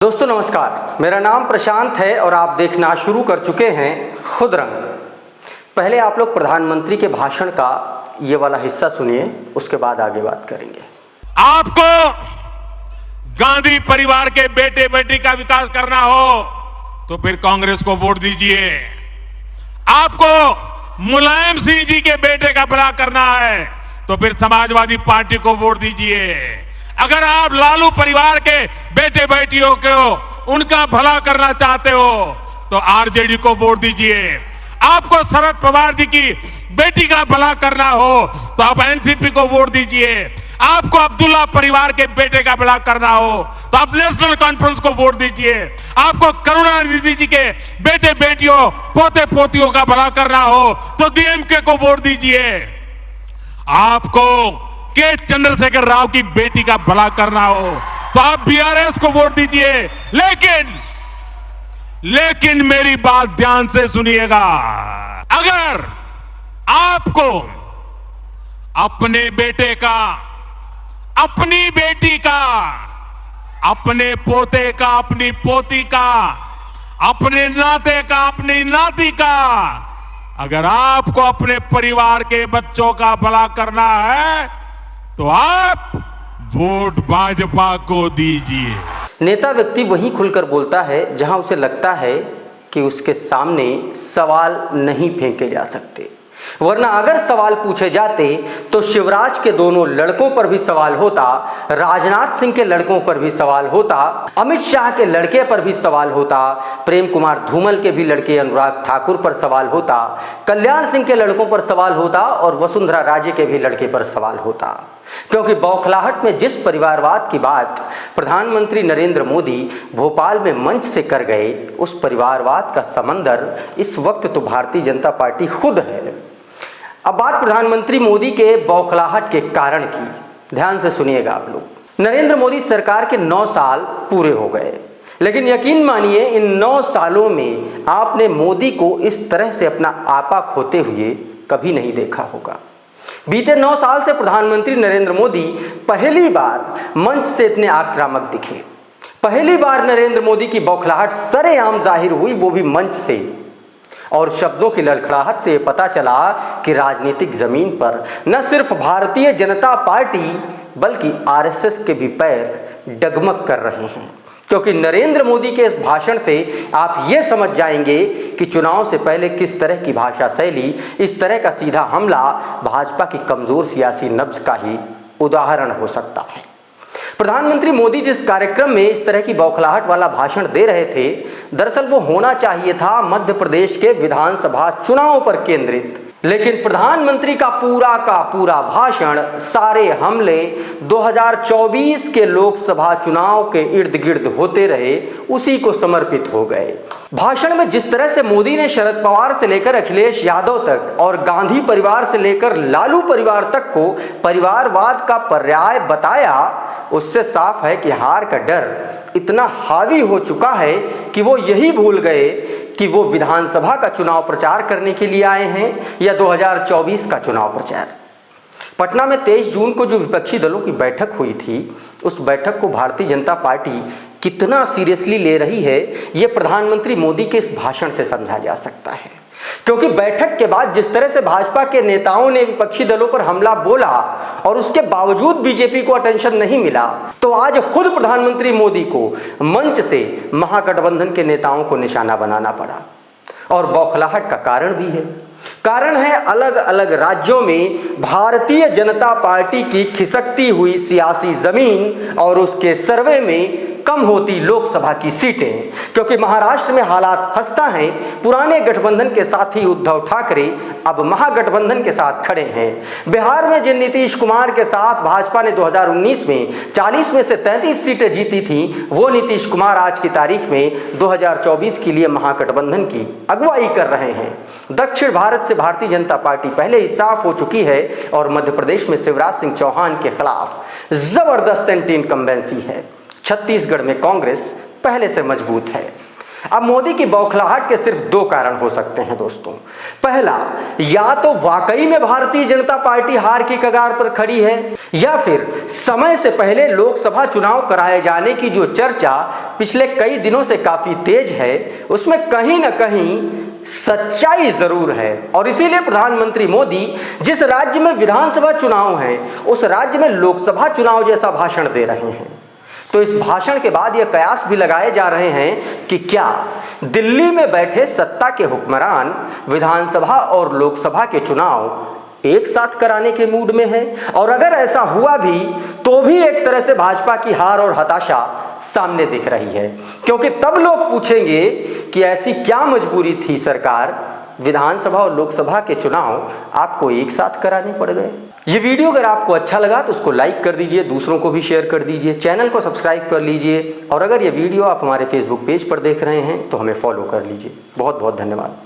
दोस्तों नमस्कार, मेरा नाम प्रशांत है और आप देखना शुरू कर चुके हैं खुद रंग। पहले आप लोग प्रधानमंत्री के भाषण का ये वाला हिस्सा सुनिए, उसके बाद आगे बात करेंगे। आपको गांधी परिवार के बेटे बेटी का विकास करना हो तो फिर कांग्रेस को वोट दीजिए। आपको मुलायम सिंह जी के बेटे का भला करना है तो फिर समाजवादी पार्टी को वोट दीजिए। अगर आप लालू परिवार के बेटे बेटियों को उनका भला करना चाहते हो तो आरजेडी को वोट दीजिए। आपको शरद पवार जी की बेटी का भला करना हो तो आप एनसीपी को वोट दीजिए। आपको अब्दुल्ला परिवार के बेटे का भला करना हो तो आप नेशनल कॉन्फ्रेंस को वोट दीजिए। आपको करुणानिधि जी के बेटे बेटियों पोते पोतियों का भला करना हो तो डीएमके को वोट दीजिए। आपको के चंद्रशेखर राव की बेटी का भला करना हो तो आप बीआरएस को वोट दीजिए। लेकिन मेरी बात ध्यान से सुनिएगा। अगर आपको अपने बेटे का, अपनी बेटी का, अपने पोते का, अपनी पोती का, अपने नाते का, अपनी नाती का, अगर आपको अपने परिवार के बच्चों का भला करना है तो आप वोट भाजपा को दीजिए। नेता व्यक्ति वहीं खुलकर बोलता है जहां उसे लगता है कि उसके सामने सवाल नहीं फेंके जा सकते, वरना अगर सवाल पूछे जाते तो शिवराज के दोनों लड़कों पर भी सवाल होता, राजनाथ सिंह के लड़कों पर भी सवाल होता, अमित शाह के लड़के पर भी सवाल होता, प्रेम कुमार धूमल के भी लड़के अनुराग ठाकुर पर सवाल होता, कल्याण सिंह के लड़कों पर सवाल होता और वसुंधरा राजे के भी लड़के पर सवाल होता। क्योंकि बौखलाहट में जिस परिवारवाद की बात प्रधानमंत्री नरेंद्र मोदी भोपाल में मंच से कर गए, उस परिवारवाद का समंदर इस वक्त तो भारतीय जनता पार्टी खुद है। अब बात प्रधानमंत्री मोदी के बौखलाहट के कारण की, ध्यान से सुनिएगा आप लोग। नरेंद्र मोदी सरकार के 9 साल पूरे हो गए, लेकिन यकीन मानिए इन 9 सालों में आपने मोदी को इस तरह से अपना आपा खोते हुए कभी नहीं देखा होगा। बीते 9 साल से प्रधानमंत्री नरेंद्र मोदी पहली बार मंच से इतने आक्रामक दिखे। पहली बार नरेंद्र मोदी की बौखलाहट सरेआम जाहिर हुई, वो भी मंच से, और शब्दों की लड़खड़ाहट से पता चला कि राजनीतिक जमीन पर न सिर्फ भारतीय जनता पार्टी बल्कि आरएसएस के भी पैर डगमग कर रहे हैं। क्योंकि नरेंद्र मोदी के इस भाषण से आप ये समझ जाएंगे कि चुनाव से पहले किस तरह की भाषा शैली, इस तरह का सीधा हमला भाजपा की कमजोर सियासी नब्ज का ही उदाहरण हो सकता है। प्रधानमंत्री मोदी जिस कार्यक्रम में इस तरह की बौखलाहट वाला भाषण दे रहे थे, दरअसल वो होना चाहिए था मध्य प्रदेश के विधानसभा चुनाव पर केंद्रित। लेकिन प्रधानमंत्री का पूरा भाषण, सारे हमले 2024 के लोकसभा चुनाव के इर्द गिर्द होते रहे, उसी को समर्पित हो गए। भाषण में जिस तरह से मोदी ने शरद पवार से लेकर अखिलेश यादव तक और गांधी परिवार से लेकर लालू परिवार तक को परिवारवाद का पर्याय बताया, उससे साफ है कि हार का डर इतना हावी हो चुका है कि वो यही भूल गए कि वो विधानसभा का चुनाव प्रचार करने के लिए आए हैं या 2024 का चुनाव प्रचार। पटना में 23 जून को जो विपक्षी दलों की बैठक हुई थी, उस बैठक को भारतीय जनता पार्टी कितना सीरियसली ले रही है, ये प्रधानमंत्री मोदी के इस भाषण से समझा जा सकता है। क्योंकि बैठक के बाद जिस तरह से भाजपा के नेताओं ने विपक्षी दलों पर हमला बोला और उसके बावजूद बीजेपी को अटेंशन नहीं मिला, तो आज खुद प्रधानमंत्री मोदी को मंच से महागठबंधन के नेताओं को निशाना बनाना पड़ा। और बौखलाहट का कारण भी है। कारण है अलग अलग राज्यों में भारतीय जनता पार्टी की खिसकती हुई सियासी जमीन और उसके सर्वे में कम होती लोकसभा की सीटें। क्योंकि महाराष्ट्र में हालात खस्ता हैं, पुराने गठबंधन के साथी उद्धव ठाकरे अब महागठबंधन के साथ खड़े हैं। बिहार में जिन नीतीश कुमार के साथ भाजपा ने 2019 में 40 में से 33 सीटें जीती थी, वो नीतीश कुमार आज की तारीख में 2024 के लिए महागठबंधन की अगुवाई कर रहे हैं। दक्षिण भारत से भारतीय जनता पार्टी पहले ही साफ हो चुकी है और मध्य प्रदेश में शिवराज सिंह चौहान के खिलाफ जबरदस्त एंटी इनकम्बेंसी है। छत्तीसगढ़ में कांग्रेस पहले से मजबूत है। अब मोदी की बौखलाहट के सिर्फ दो कारण हो सकते हैं दोस्तों। पहला, या तो वाकई में भारतीय जनता पार्टी हार की कगार पर खड़ी है, या फिर समय से पहले लोकसभा चुनाव कराए जाने की जो चर्चा पिछले कई दिनों से काफी तेज है, उसमें कहीं ना कहीं सच्चाई जरूर है। और इसीलिए प्रधानमंत्री मोदी जिस राज्य में विधानसभा चुनाव है, उस राज्य में लोकसभा चुनाव जैसा भाषण दे रहे हैं। तो इस भाषण के बाद यह कयास भी लगाए जा रहे हैं कि क्या दिल्ली में बैठे सत्ता के हुक्मरान विधानसभा और लोकसभा के चुनाव एक साथ कराने के मूड में है, और अगर ऐसा हुआ भी तो भी एक तरह से भाजपा की हार और हताशा सामने दिख रही है, क्योंकि तब लोग पूछेंगे कि ऐसी क्या मजबूरी थी सरकार, विधानसभा और लोकसभा के चुनाव आपको एक साथ कराने पड़ गए। ये वीडियो अगर आपको अच्छा लगा तो उसको लाइक कर दीजिए, दूसरों को भी शेयर कर दीजिए, चैनल को सब्सक्राइब कर लीजिए, और अगर ये वीडियो आप हमारे फेसबुक पेज पर देख रहे हैं तो हमें फॉलो कर लीजिए। बहुत बहुत धन्यवाद।